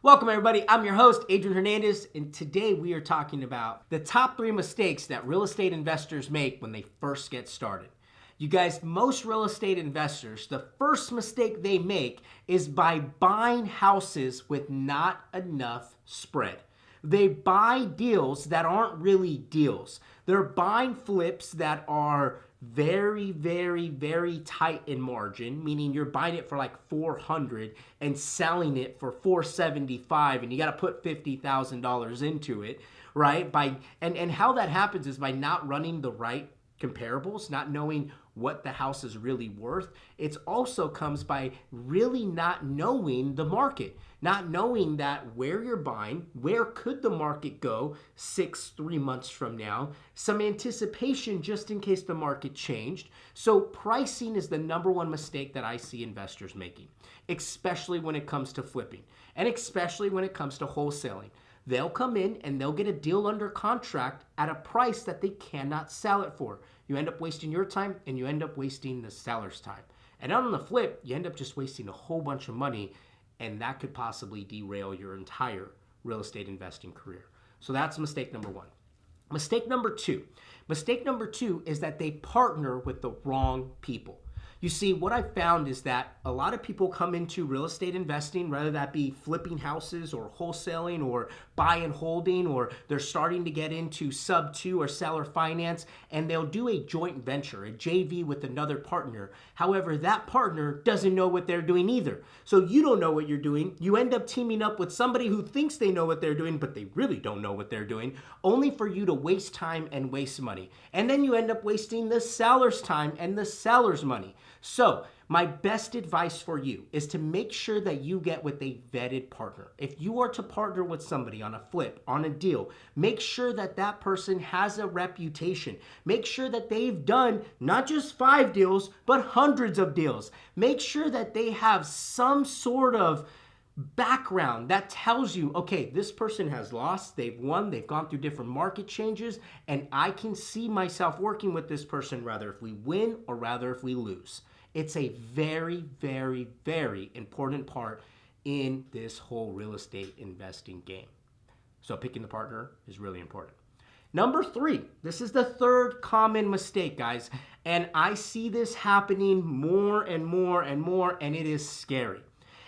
Welcome everybody, I'm your host, Adrian Hernandez, and today we are talking about the top 3 mistakes that real estate investors make when they first get started. You guys, most real estate investors, the first mistake they make is by buying houses with not enough spread. They buy deals that aren't really deals. They're buying flips that are very tight in margin, meaning you're buying it for like 400 and selling it for 475, and you got to put $50,000 into it, right? And how that happens is by not running the right comparables, not knowing what the house is really worth. It also comes by really not knowing the market, not knowing that where you're buying, where could the market go 3 months from now, some anticipation just in case the market changed. So pricing is the number one mistake that I see investors making, especially when it comes to flipping and especially when it comes to wholesaling. They'll come in and they'll get a deal under contract at a price that they cannot sell it for. You end up wasting your time and you end up wasting the seller's time. And on the flip, you end up just wasting a whole bunch of money, and that could possibly derail your entire real estate investing career. So that's mistake number 1. Mistake number two is that they partner with the wrong people. You see, what I found is that a lot of people come into real estate investing, whether that be flipping houses or wholesaling or buy and holding, or they're starting to get into sub 2 or seller finance, and they'll do a joint venture, a JV with another partner. However, that partner doesn't know what they're doing either. So you don't know what you're doing. You end up teaming up with somebody who thinks they know what they're doing, but they really don't know what they're doing, only for you to waste time and waste money. And then you end up wasting the seller's time and the seller's money. So my best advice for you is to make sure that you get with a vetted partner. If you are to partner with somebody on a flip, on a deal, make sure that that person has a reputation. Make sure that they've done not just 5 deals, but hundreds of deals. Make sure that they have some sort of background that tells you, okay, this person has lost, they've won, they've gone through different market changes, and I can see myself working with this person rather if we win or rather if we lose. It's a very important part in this whole real estate investing game. So picking the partner is really important. Number 3, this is the third common mistake, guys, and I see this happening more and more, and it is scary.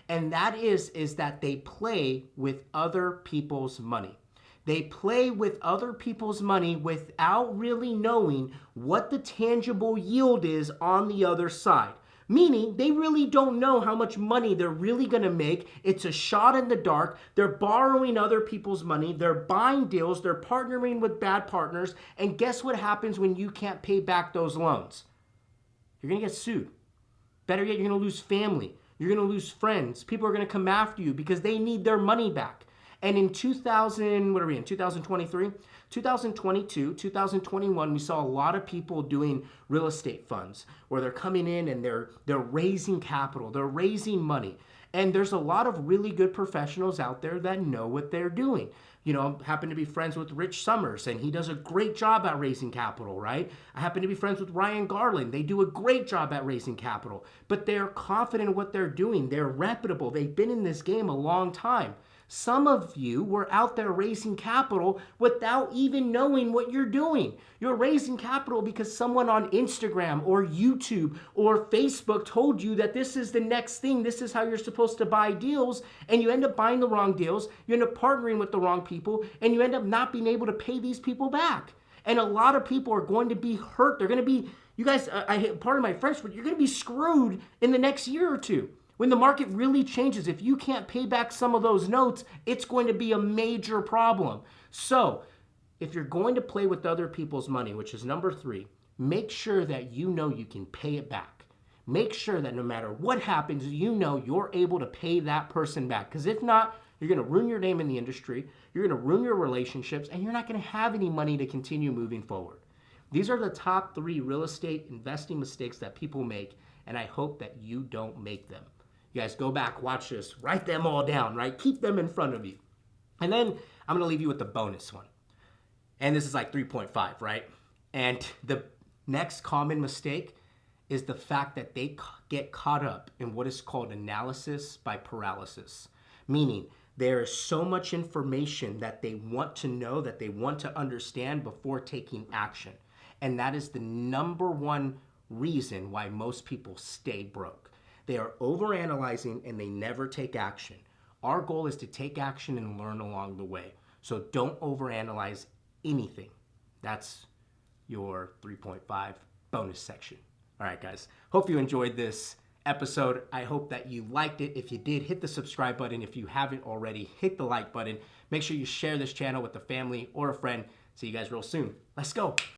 And that is that they play with other people's money. They play with other people's money without really knowing what the tangible yield is on the other side. Meaning they really don't know how much money they're really going to make. It's a shot in the dark. They're borrowing other people's money. They're buying deals. They're partnering with bad partners. And guess what happens when you can't pay back those loans? You're going to get sued. Better yet, you're going to lose family. You're going to lose friends. People are going to come after you because they need their money back. And in 2023, 2022, 2021, we saw a lot of people doing real estate funds where they're coming in and they're raising capital, they're raising money. And there's a lot of really good professionals out there that know what they're doing. You know, I happen to be friends with Rich Summers, and he does a great job at raising capital, right? I happen to be friends with Ryan Garland. They do a great job at raising capital, but they're confident in what they're doing. They're reputable. They've been in this game a long time. Some of you were out there raising capital without even knowing what you're doing. You're raising capital because someone on Instagram or YouTube or Facebook told you that this is the next thing, this is how you're supposed to buy deals, and you end up buying the wrong deals, you end up partnering with the wrong people, and you end up not being able to pay these people back. And a lot of people are going to be hurt. They're going to be, you guys, pardon my French, but you're going to be screwed in the next year or two. When the market really changes, if you can't pay back some of those notes, it's going to be a major problem. So if you're going to play with other people's money, which is number 3, make sure that you know you can pay it back. Make sure that no matter what happens, you know you're able to pay that person back. Because if not, you're going to ruin your name in the industry, you're going to ruin your relationships, and you're not going to have any money to continue moving forward. These are the top 3 real estate investing mistakes that people make, and I hope that you don't make them. You guys go back, watch this, write them all down, right? Keep them in front of you. And then I'm going to leave you with the bonus one. And this is like 3.5, right? And the next common mistake is the fact that they get caught up in what is called analysis by paralysis. Meaning There is so much information that they want to know, that they want to understand before taking action. And that is the number one reason why most people stay broke. They are overanalyzing and they never take action. Our goal is to take action and learn along the way. So don't overanalyze anything. That's your 3.5 bonus section. All right, guys. Hope you enjoyed this episode. I hope that you liked it. If you did, hit the subscribe button. If you haven't already, hit the like button. Make sure you share this channel with a family or a friend. See you guys real soon. Let's go.